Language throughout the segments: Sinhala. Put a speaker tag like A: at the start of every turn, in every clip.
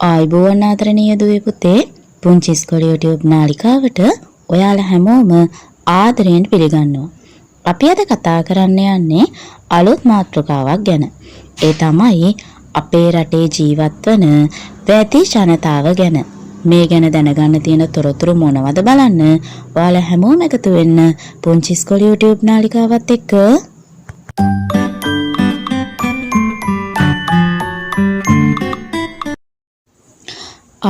A: ආයුබෝවන් ආදරණීය දුවේ පුතේ පුංචි ඉස්කෝලේ YouTube නාලිකාවට ඔයාලා හැමෝම ආදරයෙන් පිළිගන්නවා. අපි අද කතා කරන්න යන්නේ අලුත් මාතෘකාවක් ගැන. ඒ තමයි අපේ රටේ ජීවත් වන වැදි ජනතාව ගැන. මේ ගැන දැනගන්න තියෙන තොරතුරු මොනවද බලන්න. ඔයාලා හැමෝම එකතු වෙන්න පුංචි ඉස්කෝලේ YouTube නාලිකාවත් එක්ක.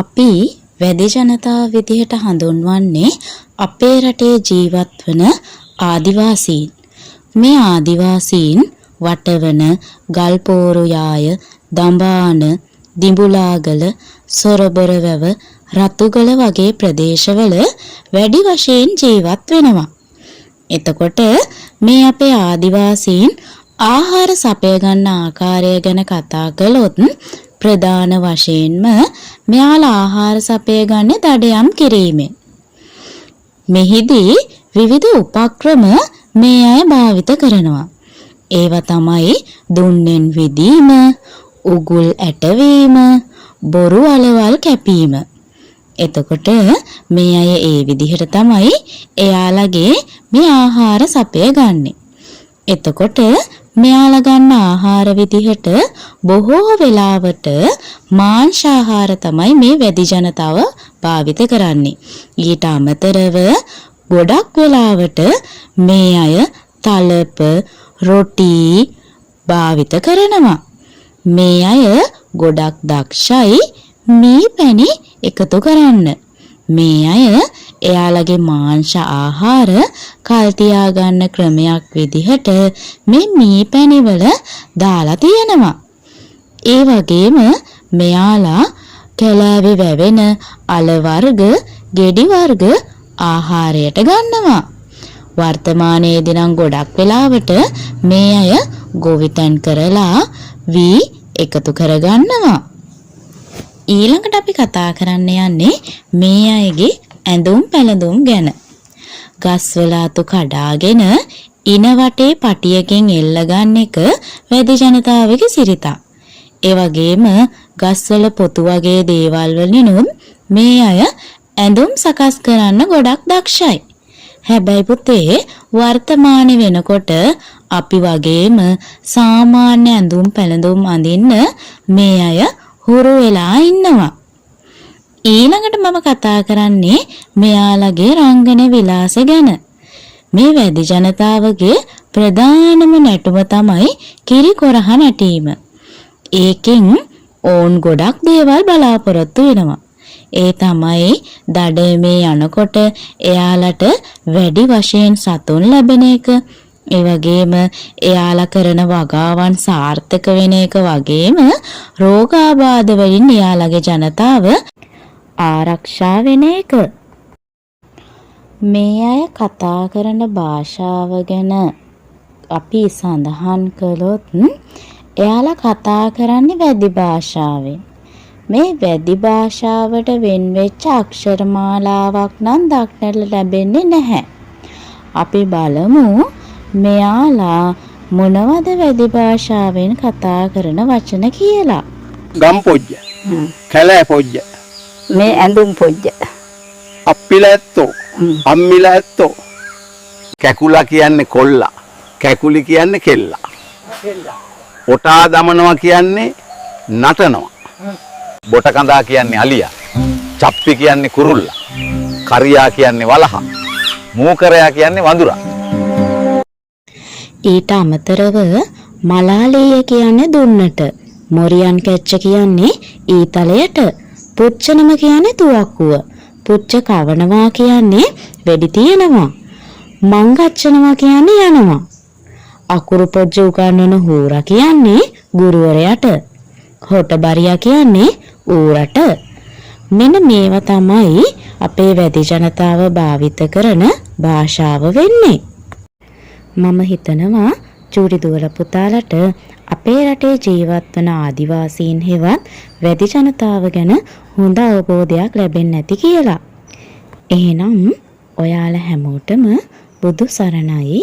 A: අපි වැදි ජනතාව විදිහට හඳුන්වන්නේ අපේ රටේ ජීවත් වන ආදිවාසීන්. මේ ආදිවාසීන් වටවන ගල්පෝරු යාය, දඹාන, දිඹුලාගල, සොරබොරවැව, රතුගල වගේ ප්‍රදේශවල වැඩි වශයෙන් ජීවත් වෙනවා. එතකොට මේ අපේ ආදිවාසීන් ආහාර සපය ගන්න ආකාරය ගැන කතා කළොත් ප්‍රධාන වශයෙන්ම මෙයාලා ආහාර සපය ගන්නේ දඩයම් කිරීමෙන්. මෙහිදී විවිධ උපක්‍රම මේ අය භාවිත කරනවා. ඒවා තමයි දුන්නෙන් විදීම, උගුල් ඇටවීම, බොරු අලවල් කැපීම. එතකොට මේ අය ඒ විදිහට තමයි එයාලගේ මේ ආහාර සපය ගන්නෙ. එතකොට මෙයාලා ගන්න ආහාර විදිහට බොහෝ වෙලාවට මාංශ ආහාර තමයි මේ වැදි ජනතාව භාවිත කරන්නේ. ඊට අමතරව ගොඩක් වෙලාවට මේ අය තලප, රොටි භාවිත කරනවා. මේ අය ගොඩක් දක්ෂයි මේ පැණි එකතු කරන්න. මේ අය එයාලගේ මාංශ ආහාර කල් තියා ගන්න ක්‍රමයක් විදිහට මේ මී පැණි වල දාලා තියෙනවා. ඒ වගේම මෙයාලා කැලෑවේ වැවෙන අල වර්ග, ගෙඩි වර්ග ආහාරයට ගන්නවා. වර්තමානයේදී නම් ගොඩක් වෙලාවට මේ අය ගොවිතැන් කරලා වී එකතු කරගන්නවා. ඊළඟට අපි කතා කරන්න යන්නේ මේ අයගේ ඇඳුම් පැළඳුම් ගැන. ගස්වල අතු කඩාගෙන ඉන වටේ පටියකින් එල්ල ගන්න එක වැදි ජනතාවගේ සිරිතක්. ඒ වගේම ගස්වල පොතු වගේ දේවල් වලිනුත් මේ අය ඇඳුම් සකස් කරන්න ගොඩක් දක්ෂයි. හැබැයි පුතේ වර්තමානයේ වෙනකොට අපි වගේම සාමාන්‍ය ඇඳුම් පැළඳුම් අඳින්න මේ අය හුරු වෙලා ඉන්නවා. ඊළඟට මම කතා කරන්නේ මෙයාලගේ රංගන විලාස ගැන. මේ වැදි ජනතාවගේ ප්‍රධානම නැටුම තමයි කිරි කොරහ නැටීම. ඒකෙන් ඕන් ගොඩක් දේවල් බලාපොරොත්තු වෙනවා. ඒ තමයි දඩයමේ යනකොට එයාලට වැඩි වශයෙන් සතුන් ලැබෙන එක. ඒ වගේම එයාලා කරන වගාවන් සාර්ථක වෙන එක වගේම රෝගාබාධ වලින් එයාලගේ ජනතාව ආරක්ෂා වෙන එක. මේ අය කතා කරන භාෂාව ගැන අපි සඳහන් කළොත් එයාලා කතා කරන්නේ වැදි භාෂාවෙන්. මේ වැදි භාෂාවට වෙන් වෙච්ච අක්ෂර මාලාවක් නම් දක්නට ලැබෙන්නේ නැහැ. අපි බලමු මෙයාලා මොනවද වැදි භාෂාවෙන් කතා කරන වචන කියලා.
B: ගම් පොජ්ජ, කැලෑ පොජ්ජ,
C: මේ ඇඳුම් පොජ්ජ,
B: අප්පිල ඇත්තෝ, අම්මිල ඇත්තෝ. කැකුලා කියන්නේ කොල්ලා, කැකුලි කියන්නේ කෙල්ලා. ඔටා දමනවා කියන්නේ නටනවා. බොට කඳා කියන්නේ අලියා, චප්පි කියන්නේ කුරුල්ලා, කරියා කියන්නේ වලහා, මූකරයා කියන්නේ වඳුරා.
A: ඊට අමතරව මලාලීය කියන්නේ දුන්නට, මොරියන් කැච්ච කියන්නේ ඊතලයට, පුච්චනම කියන්නේ තුවක්කුව, පුච්ච කවනවා කියන්නේ වෙඩි තියනවා, මංගච්චනවා කියන්නේ යනවා, අකුරු පොජ්ජ උගන්වන හූරා කියන්නේ ගුරුවරයාට, හොටබරියා කියන්නේ ඌරට. මෙන්න මේවා තමයි අපේ වැදි ජනතාව භාවිත කරන භාෂාව වෙන්නේ. මම හිතනවා චූටි දුවල පුතාලට අපේ රටේ ජීවත් වන ආදිවාසීන් හෙවත් වැදි ජනතාව ගැන හොඳ අවබෝධයක් ලැබෙන්නේ නැති කියලා. එහෙනම් ඔයාලා හැමෝටම බුදු සරණයි.